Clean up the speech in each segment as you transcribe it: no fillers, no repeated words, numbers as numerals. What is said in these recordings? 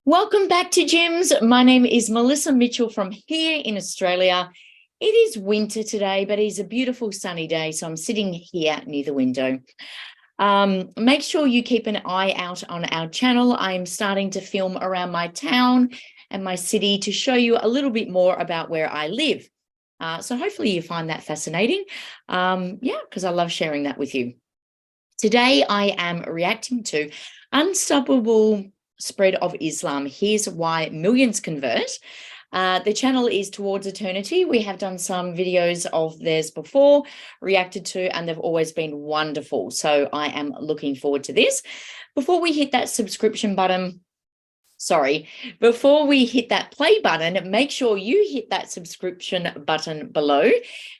Welcome back to Gems. My name is Melissa Mitchell from here in Australia. It is winter today, but it is a beautiful sunny day, so I'm sitting here near the window. Make sure you keep an eye out on our channel. I'm starting to film around my town and my city to show you a little bit more about where I live. So hopefully you find that fascinating. Because I love sharing that with you. Today I am reacting to unstoppable spread of Islam. Here's why millions convert. The channel is Towards Eternity. We have done some videos of theirs before, reacted to, and they've always been wonderful. So I am looking forward to this. Before we hit that subscription button, before we hit that play button, make sure you hit that subscription button below.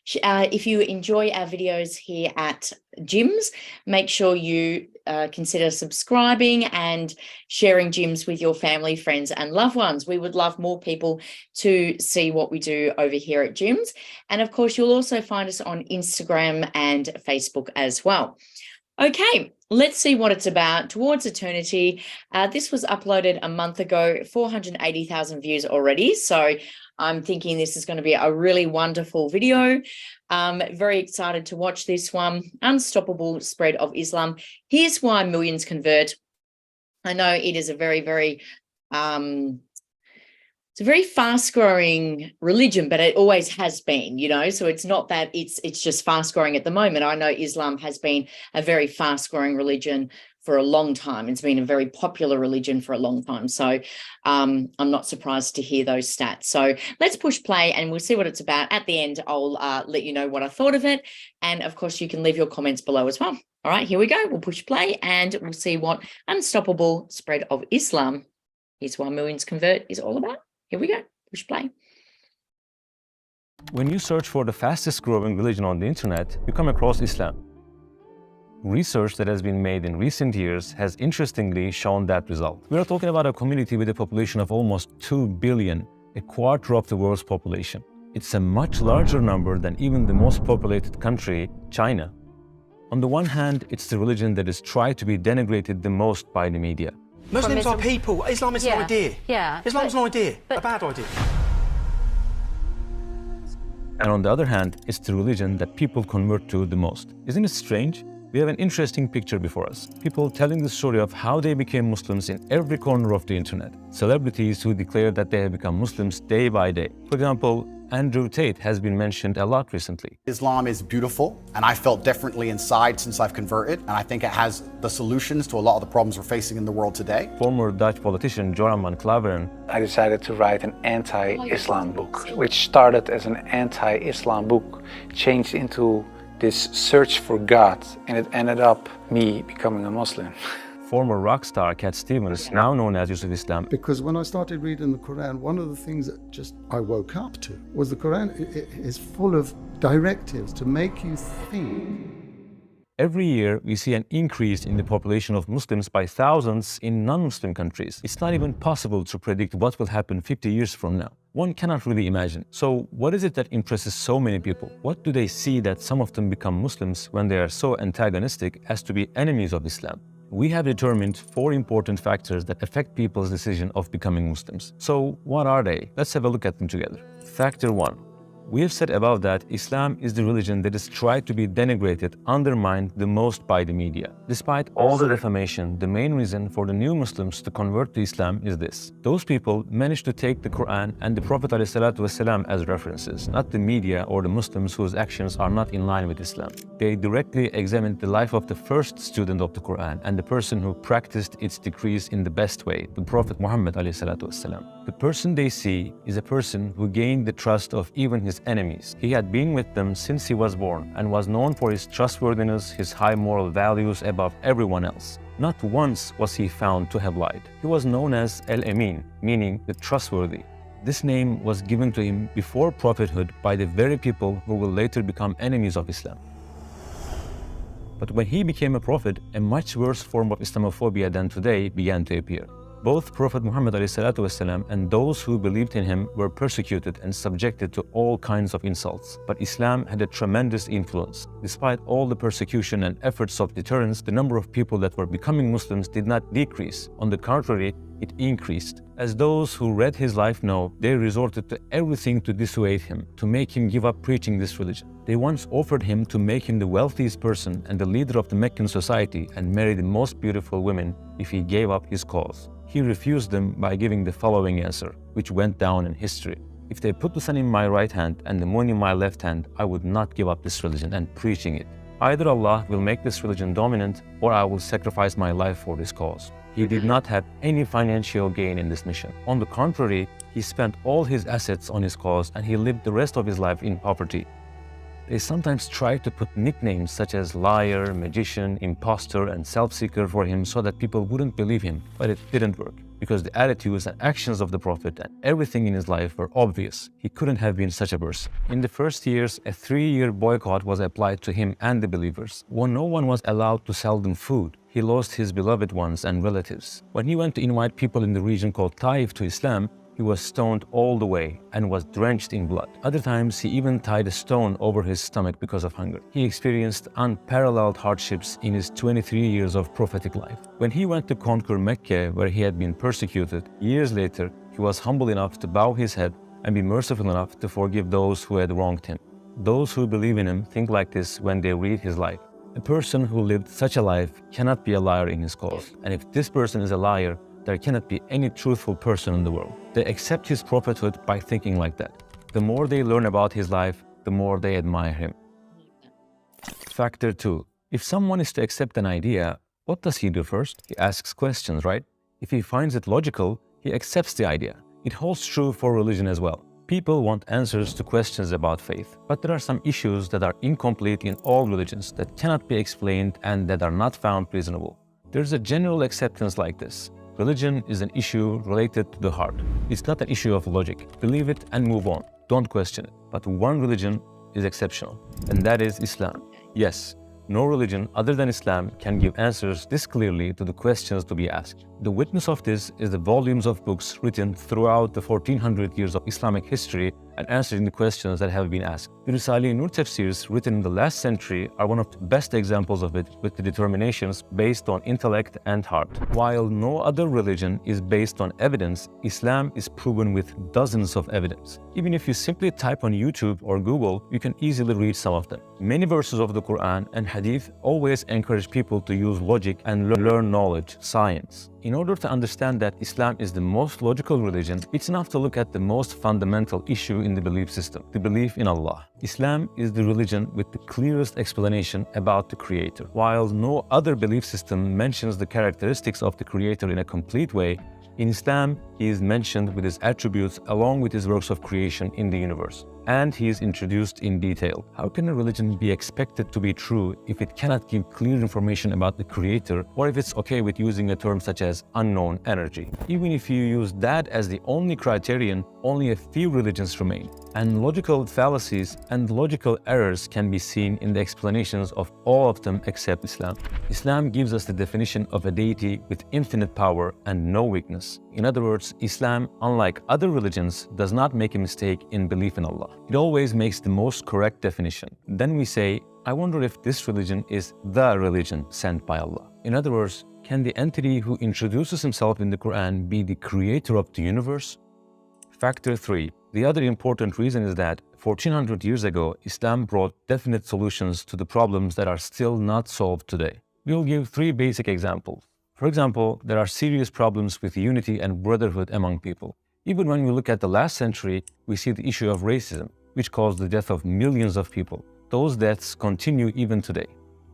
If you enjoy our videos here at Gyms, make sure you consider subscribing and sharing Gyms with your family, friends, and loved ones. We would love more people to see what we do over here at Gyms. And of course, you'll also find us on Instagram and Facebook as well. Okay, let's see what it's about. Towards Eternity. This was uploaded a month ago, 480,000 views already. So I'm thinking this is going to be a really wonderful video. Very excited to watch this one. Unstoppable spread of Islam. Here's why millions convert. I know it is a very it's a very fast-growing religion, but it always has been, so it's not that it's just fast-growing at the moment. I know Islam has been a very fast-growing religion for a long time. It's been a very popular religion for a long time. So I'm not surprised to hear those stats. So let's push play and we'll see what it's about. At the end, I'll let you know what I thought of it. And of course, you can leave your comments below as well. All right, here we go. We'll push play and we'll see what unstoppable spread of Islam, here's why millions convert, is all about. Here we go, push play. When you search for the fastest growing religion on the internet, you come across Islam. Research that has been made in recent years has interestingly shown that result. We are talking about a community with a population of almost 2 billion, a quarter of the world's population. It's a much larger number than even the most populated country, China. On the one hand, it's the religion that is tried to be denigrated the most by the media. Muslims are people. Islam is an idea. Yeah. Islam's an idea, a bad idea. And on the other hand, it's the religion that people convert to the most. Isn't it strange? We have an interesting picture before us. People telling the story of how they became Muslims in every corner of the internet. Celebrities who declare that they have become Muslims day by day. For example, Andrew Tate has been mentioned a lot recently. Islam is beautiful, and I felt differently inside since I've converted, and I think it has the solutions to a lot of the problems we're facing in the world today. Former Dutch politician Joram van Klaveren. I decided to write an anti-Islam book, which started as an anti-Islam book, changed into this search for God, and it ended up me becoming a Muslim. Former rock star Cat Stevens, now known as Yusuf Islam. Because when I started reading the Quran, one of the things that I woke up to was the Quran is full of directives to make you think. Every year, we see an increase in the population of Muslims by thousands in non-Muslim countries. It's not even possible to predict what will happen 50 years from now. One cannot really imagine. So what is it that impresses so many people? What do they see that some of them become Muslims when they are so antagonistic as to be enemies of Islam? We have determined 4 important factors that affect people's decision of becoming Muslims. So what are they? Let's have a look at them together. Factor 1. We have said above that Islam is the religion that is tried to be denigrated, undermined the most by the media. Despite all the defamation, the main reason for the new Muslims to convert to Islam is this. Those people managed to take the Quran and the Prophet ﷺ as references, not the media or the Muslims whose actions are not in line with Islam. They directly examined the life of the first student of the Quran and the person who practiced its decrees in the best way, the Prophet Muhammad ﷺ. The person they see is a person who gained the trust of even his enemies. He had been with them since he was born and was known for his trustworthiness, his high moral values above everyone else. Not once was he found to have lied. He was known as Al-Amin, meaning the trustworthy. This name was given to him before prophethood by the very people who will later become enemies of Islam. But when he became a prophet, a much worse form of Islamophobia than today began to appear. Both Prophet Muhammad ﷺ and those who believed in him were persecuted and subjected to all kinds of insults. But Islam had a tremendous influence. Despite all the persecution and efforts of deterrence, the number of people that were becoming Muslims did not decrease. On the contrary, it increased. As those who read his life know, they resorted to everything to dissuade him, to make him give up preaching this religion. They once offered him to make him the wealthiest person and the leader of the Meccan society and marry the most beautiful women if he gave up his cause. He refused them by giving the following answer, which went down in history. If they put the sun in my right hand and the moon in my left hand, I would not give up this religion and preaching it. Either Allah will make this religion dominant or I will sacrifice my life for this cause. He did not have any financial gain in this mission. On the contrary, he spent all his assets on his cause and he lived the rest of his life in poverty. They sometimes tried to put nicknames such as liar, magician, impostor, and self-seeker for him so that people wouldn't believe him, but it didn't work because the attitudes and actions of the Prophet and everything in his life were obvious. He couldn't have been such a person. In the first years, a 3-year boycott was applied to him and the believers. When no one was allowed to sell them food, he lost his beloved ones and relatives. When he went to invite people in the region called Taif to Islam, he was stoned all the way and was drenched in blood. Other times, he even tied a stone over his stomach because of hunger. He experienced unparalleled hardships in his 23 years of prophetic life. When he went to conquer Mecca, where he had been persecuted, years later, he was humble enough to bow his head and be merciful enough to forgive those who had wronged him. Those who believe in him think like this when they read his life. A person who lived such a life cannot be a liar in his cause. And if this person is a liar, there cannot be any truthful person in the world. They accept his prophethood by thinking like that. The more they learn about his life, the more they admire him. Factor 2. If someone is to accept an idea, what does he do first? He asks questions, right? If he finds it logical, he accepts the idea. It holds true for religion as well. People want answers to questions about faith, but there are some issues that are incomplete in all religions that cannot be explained and that are not found reasonable. There's a general acceptance like this. Religion is an issue related to the heart. It's not an issue of logic. Believe it and move on. Don't question it. But one religion is exceptional, and that is Islam. Yes, no religion other than Islam can give answers this clearly to the questions to be asked. The witness of this is the volumes of books written throughout the 1400 years of Islamic history and answering the questions that have been asked. The Risale-i Nur tafsirs written in the last century are one of the best examples of it, with the determinations based on intellect and heart. While no other religion is based on evidence, Islam is proven with dozens of evidence. Even if you simply type on YouTube or Google, you can easily read some of them. Many verses of the Quran and Hadith always encourage people to use logic and learn knowledge, science. In order to understand that Islam is the most logical religion, it's enough to look at the most fundamental issue in the belief system, the belief in Allah. Islam is the religion with the clearest explanation about the Creator. While no other belief system mentions the characteristics of the Creator in a complete way, in Islam, he is mentioned with his attributes along with his works of creation in the universe. And he is introduced in detail. How can a religion be expected to be true if it cannot give clear information about the Creator, or if it's okay with using a term such as unknown energy? Even if you use that as the only criterion, only a few religions remain. And logical fallacies and logical errors can be seen in the explanations of all of them except Islam. Islam gives us the definition of a deity with infinite power and no weakness. In other words, Islam, unlike other religions, does not make a mistake in belief in Allah. It always makes the most correct definition. Then we say, I wonder if this religion is the religion sent by Allah. In other words, can the entity who introduces himself in the Quran be the creator of the universe? Factor 3. The other important reason is that 1400 years ago, Islam brought definite solutions to the problems that are still not solved today. We'll give 3 basic examples. For example, there are serious problems with unity and brotherhood among people. Even when we look at the last century, we see the issue of racism, which caused the death of millions of people. Those deaths continue even today.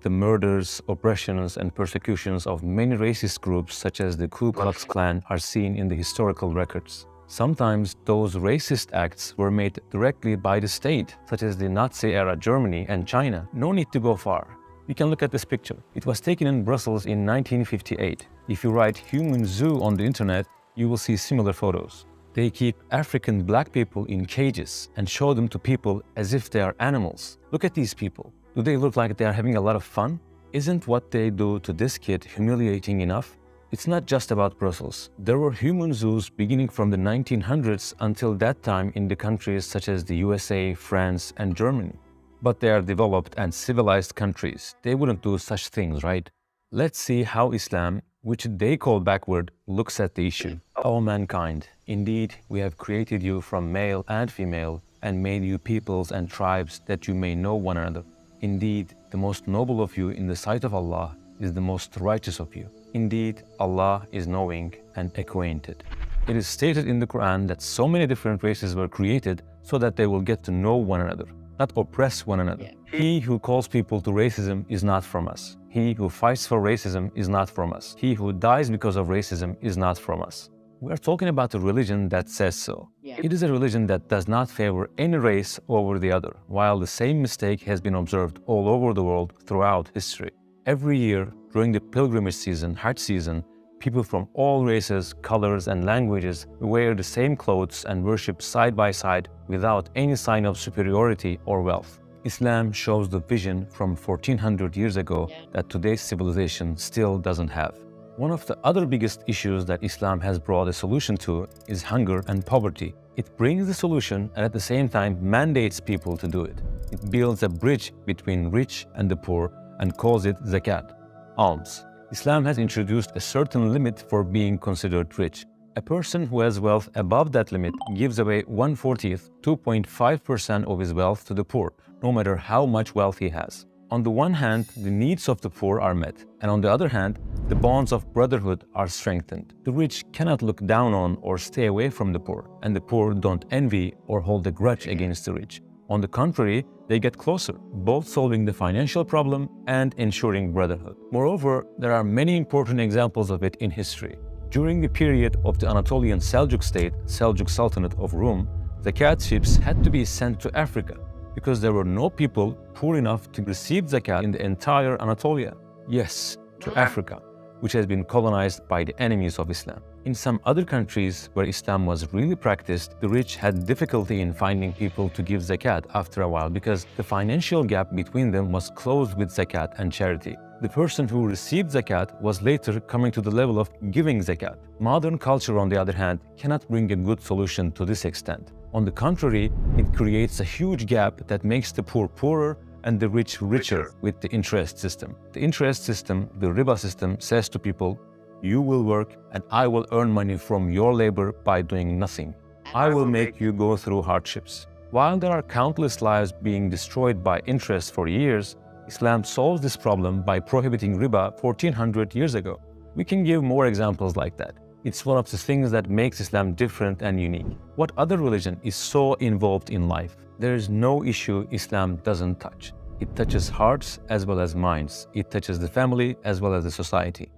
The murders, oppressions, and persecutions of many racist groups, such as the Ku Klux Klan, are seen in the historical records. Sometimes those racist acts were made directly by the state, such as the Nazi-era Germany and China. No need to go far. We can look at this picture. It was taken in Brussels in 1958. If you write "human zoo" on the internet, you will see similar photos. They keep African black people in cages and show them to people as if they are animals. Look at these people. Do they look like they are having a lot of fun? Isn't what they do to this kid humiliating enough? It's not just about Brussels. There were human zoos beginning from the 1900s until that time in the countries such as the USA, France, and Germany. But they are developed and civilized countries. They wouldn't do such things, right? Let's see how Islam, which they call backward, looks at the issue. O mankind, indeed, we have created you from male and female and made you peoples and tribes that you may know one another. Indeed, the most noble of you in the sight of Allah is the most righteous of you. Indeed, Allah is knowing and acquainted. It is stated in the Quran that so many different races were created so that they will get to know one another, not oppress one another. He who calls people to racism is not from us. He who fights for racism is not from us. He who dies because of racism is not from us. We are talking about a religion that says so. It is a religion that does not favor any race over the other, while the same mistake has been observed all over the world throughout history. Every year, during the pilgrimage season, Hajj season, people from all races, colors, and languages wear the same clothes and worship side by side without any sign of superiority or wealth. Islam shows the vision from 1400 years ago that today's civilization still doesn't have. One of the other biggest issues that Islam has brought a solution to is hunger and poverty. It brings the solution and at the same time mandates people to do it. It builds a bridge between rich and the poor and calls it zakat, alms. Islam has introduced a certain limit for being considered rich. A person who has wealth above that limit gives away 1/40th, 2.5% of his wealth to the poor, no matter how much wealth he has. On the one hand, the needs of the poor are met, and on the other hand, the bonds of brotherhood are strengthened. The rich cannot look down on or stay away from the poor, and the poor don't envy or hold a grudge against the rich. On the contrary, they get closer, both solving the financial problem and ensuring brotherhood. Moreover, there are many important examples of it in history. During the period of the Anatolian Seljuk state, Seljuk Sultanate of Rum, zakat ships had to be sent to Africa because there were no people poor enough to receive zakat in the entire Anatolia. Yes, to Africa, which has been colonized by the enemies of Islam. In some other countries where Islam was really practiced, the rich had difficulty in finding people to give zakat after a while because the financial gap between them was closed with zakat and charity. The person who received zakat was later coming to the level of giving zakat. Modern culture, on the other hand, cannot bring a good solution to this extent. On the contrary, it creates a huge gap that makes the poor poorer and the rich richer with the interest system. The interest system, the riba system, says to people, you will work and I will earn money from your labor by doing nothing. I will make you go through hardships. While there are countless lives being destroyed by interest for years, Islam solves this problem by prohibiting riba 1400 years ago. We can give more examples like that. It's one of the things that makes Islam different and unique. What other religion is so involved in life? There is no issue Islam doesn't touch. It touches hearts as well as minds. It touches the family as well as the society.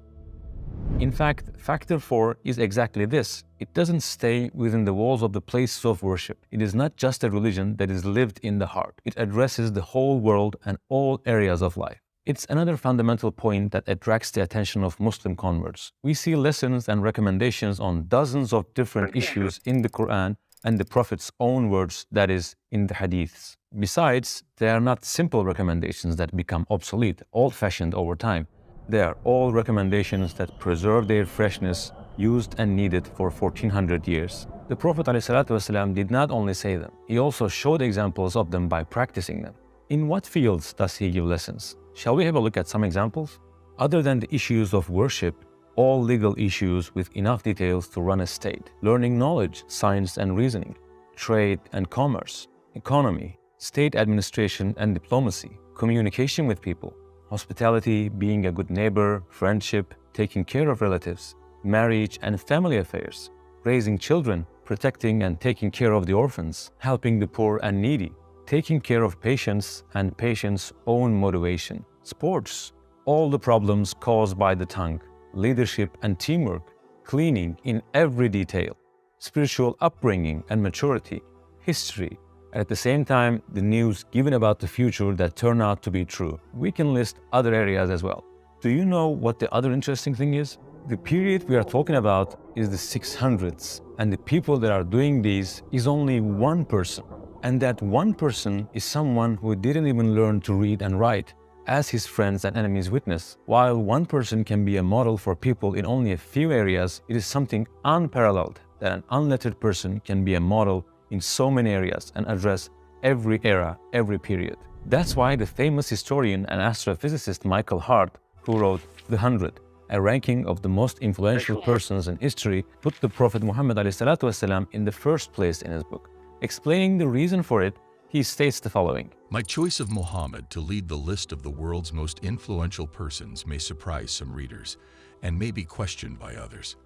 In fact, factor 4 is exactly this. It doesn't stay within the walls of the places of worship. It is not just a religion that is lived in the heart. It addresses the whole world and all areas of life. It's another fundamental point that attracts the attention of Muslim converts. We see lessons and recommendations on dozens of different issues in the Quran and the Prophet's own words, that is, in the Hadiths. Besides, they are not simple recommendations that become obsolete, old-fashioned over time. They are all recommendations that preserve their freshness, used and needed for 1400 years. The Prophet ﷺ did not only say them, he also showed examples of them by practicing them. In what fields does he give lessons? Shall we have a look at some examples? Other than the issues of worship, all legal issues with enough details to run a state, learning knowledge, science and reasoning, trade and commerce, economy, state administration and diplomacy, communication with people, hospitality, being a good neighbor, friendship, taking care of relatives, marriage and family affairs, raising children, protecting and taking care of the orphans, helping the poor and needy, taking care of patients and patients' own motivation, sports, all the problems caused by the tongue, leadership and teamwork, cleaning in every detail, spiritual upbringing and maturity, history, and at the same time, the news given about the future that turn out to be true. We can list other areas as well. Do you know what the other interesting thing is? The period we are talking about is the 600s, and the people that are doing these is only one person. And that one person is someone who didn't even learn to read and write, as his friends and enemies witness. While one person can be a model for people in only a few areas, it is something unparalleled that an unlettered person can be a model in so many areas and address every era, every period. That's why the famous historian and astrophysicist Michael Hart, who wrote The 100, a ranking of the most influential persons in history, put the Prophet Muhammad ﷺ in the first place in his book. Explaining the reason for it, he states the following. My choice of Muhammad to lead the list of the world's most influential persons may surprise some readers and may be questioned by others.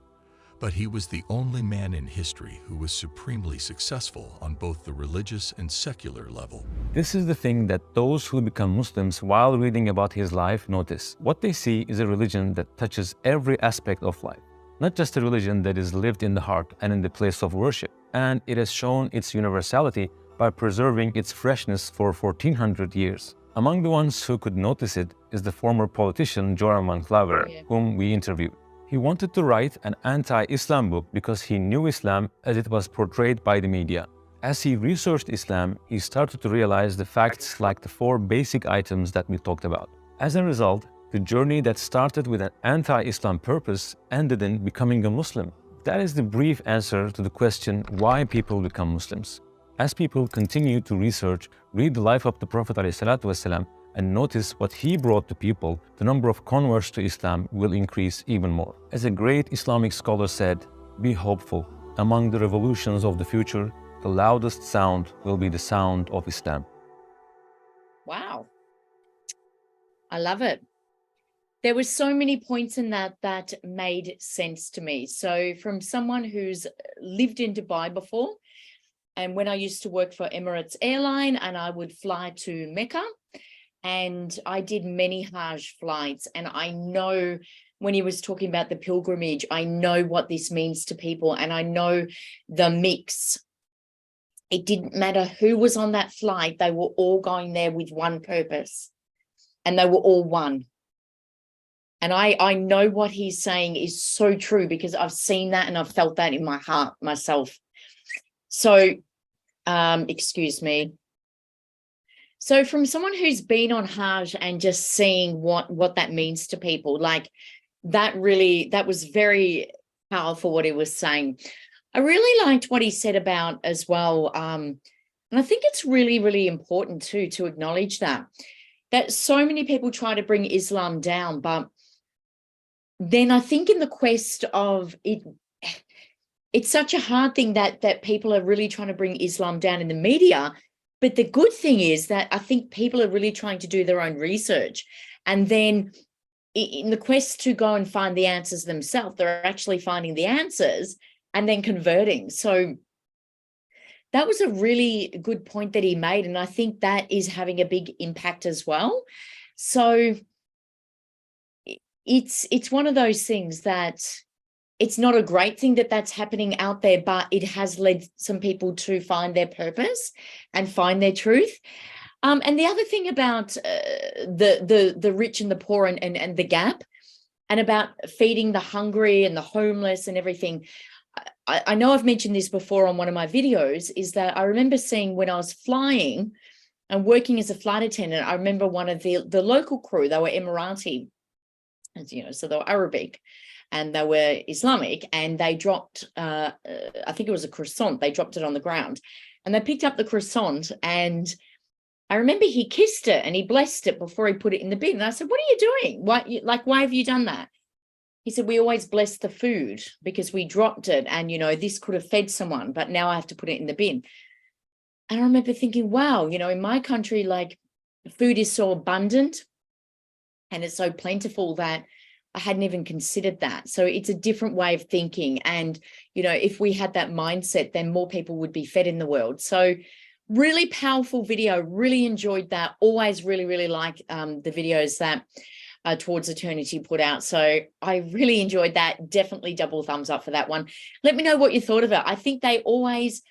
But he was the only man in history who was supremely successful on both the religious and secular level. This is the thing that those who become Muslims while reading about his life notice. What they see is a religion that touches every aspect of life, not just a religion that is lived in the heart and in the place of worship. And it has shown its universality by preserving its freshness for 1400 years. Among the ones who could notice it is the former politician Joram van Klaver, whom we interviewed. He wanted to write an anti-Islam book because he knew Islam as it was portrayed by the media. As he researched Islam, he started to realize the facts like the 4 basic items that we talked about. As a result, the journey that started with an anti-Islam purpose ended in becoming a Muslim. That is the brief answer to the question why people become Muslims. As people continue to research, read the life of the Prophet ﷺ, and notice what he brought to people, the number of converts to Islam will increase even more. As a great Islamic scholar said, be hopeful. Among the revolutions of the future, the loudest sound will be the sound of Islam. Wow. I love it. There were so many points in that that made sense to me. So from someone who's lived in Dubai before, and when I used to work for Emirates Airline and I would fly to Mecca, and I did many Hajj flights, and I know when he was talking about the pilgrimage, I know what this means to people, and I know the mix. It didn't matter who was on that flight, they were all going there with one purpose, and they were all one. And I know what he's saying is so true because I've seen that and I've felt that in my heart myself. So, excuse me. So from someone who's been on Hajj and just seeing what that means to people, like that was very powerful what he was saying. I really liked what he said about as well. And I think it's really, really important too, to acknowledge that so many people try to bring Islam down, but then I think in the quest of it, it's such a hard thing that people are really trying to bring Islam down in the media. But the good thing is that I think people are really trying to do their own research. And then in the quest to go and find the answers themselves, they're actually finding the answers and then converting. So that was a really good point that he made. And I think that is having a big impact as well. So it's one of those things that it's not a great thing that that's happening out there, but it has led some people to find their purpose and find their truth. And the other thing about the rich and the poor and the gap, and about feeding the hungry and the homeless and everything. I know I've mentioned this before on one of my videos, is that I remember seeing when I was flying and working as a flight attendant, I remember one of the local crew, they were Emirati, as you know, so they were Arabic. And they were Islamic, and they dropped, I think it was a croissant. They dropped it on the ground, and they picked up the croissant, and I remember he kissed it and he blessed it before he put it in the bin. And I said, "What are you doing? Why have you done that?" He said, "We always bless the food because we dropped it, and this could have fed someone, but now I have to put it in the bin." And I remember thinking, wow, in my country, like, food is so abundant and it's so plentiful that I hadn't even considered that. So it's a different way of thinking. And, if we had that mindset, then more people would be fed in the world. So really powerful video, really enjoyed that. Always really, really like the videos that Towards Eternity put out. So I really enjoyed that. Definitely double thumbs up for that one. Let me know what you thought of it. I think they always,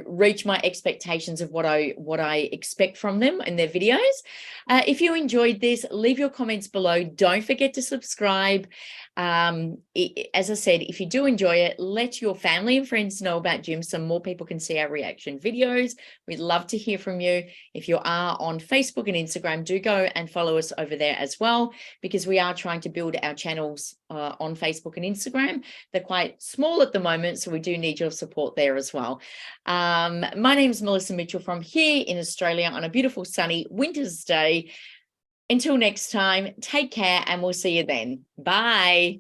reach my expectations of what I expect from them in their videos. If you enjoyed this, leave your comments below. Don't forget to subscribe. As I said, if you do enjoy it, let your family and friends know about Jim so more people can see our reaction videos. We'd love to hear from you. If you are on Facebook and Instagram, do go and follow us over there as well, because we are trying to build our channels on Facebook and Instagram. They're quite small at the moment, so we do need your support there as well. My name is Melissa Mitchell from here in Australia on a beautiful sunny winter's day. Until next time, take care and we'll see you then. Bye.